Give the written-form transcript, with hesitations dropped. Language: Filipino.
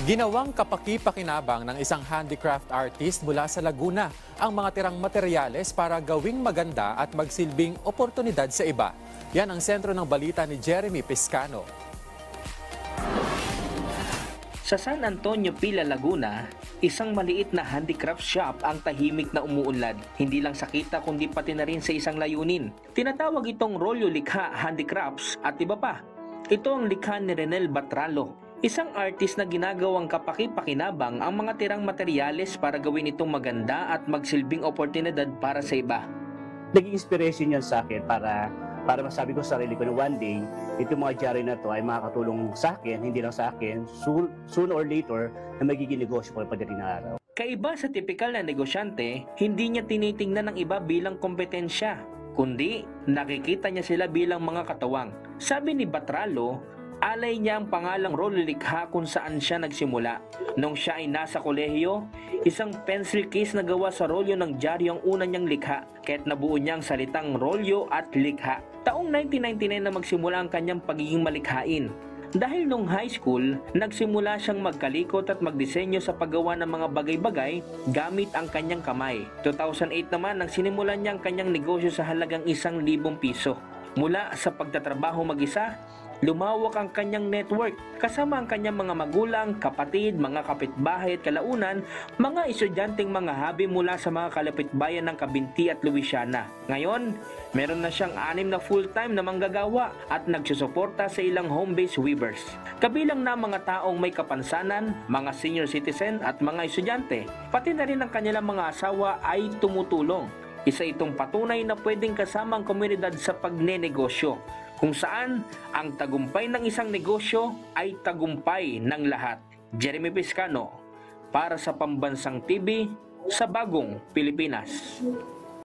Ginawang kapaki-pakinabang ng isang handicraft artist mula sa Laguna ang mga tirang materyales para gawing maganda at magsilbing oportunidad sa iba. Yan ang sentro ng balita ni Jeremy Piscano. Sa San Antonio, Pila, Laguna, isang maliit na handicraft shop ang tahimik na umuunlad. Hindi lang sa kita kundi pati na rin sa isang layunin. Tinatawag itong Rolyo Likha Handicrafts at iba pa. Ito ang likha ni Renel Batralo, isang artist na ginagawang kapaki-pakinabang ang mga tirang materyales para gawin itong maganda at magsilbing oportunidad para sa iba. Naging inspiration yan sa akin para masabi ko sa sarili ko na one day, itong mga jari na to ay makakatulong sa akin, hindi lang sa akin, soon or later, na magiging negosyo ko pagdating na araw. Kaiba sa tipikal na negosyante, hindi niya tinitingnan ng iba bilang kompetensya, kundi nakikita niya sila bilang mga katawang. Sabi ni Batralo, alay niya ang pangalang Rolyo Likha kung saan siya nagsimula. Nung siya ay nasa kolehiyo, isang pencil case na gawa sa rolyo ng dyaryo ang una niyang likha, kaya't nabuo niya ang salitang rolyo at likha. Taong 1999 na magsimula ang kanyang pagiging malikhain. Dahil nung high school, nagsimula siyang magkalikot at magdisenyo sa paggawa ng mga bagay-bagay gamit ang kanyang kamay. 2008 naman nang sinimulan niya ang kanyang negosyo sa halagang 1,000 piso. Mula sa pagtatrabaho mag-isa, lumawak ang kanyang network kasama ang kanyang mga magulang, kapatid, mga kapitbahay at kalaunan, mga estudyanteng mga habi mula sa mga kalapitbayan ng Cabinti at Louisiana. Ngayon, meron na siyang 6 na full-time na manggagawa at nagsusuporta sa ilang home-based weavers. Kabilang na mga taong may kapansanan, mga senior citizen at mga estudyante, pati na rin ang kanilang mga asawa ay tumutulong. Isa itong patunay na pwedeng kasama ang komunidad sa pagnenegosyo, kung saan ang tagumpay ng isang negosyo ay tagumpay ng lahat. Jeremy Piscano, para sa Pambansang TV, sa Bagong Pilipinas.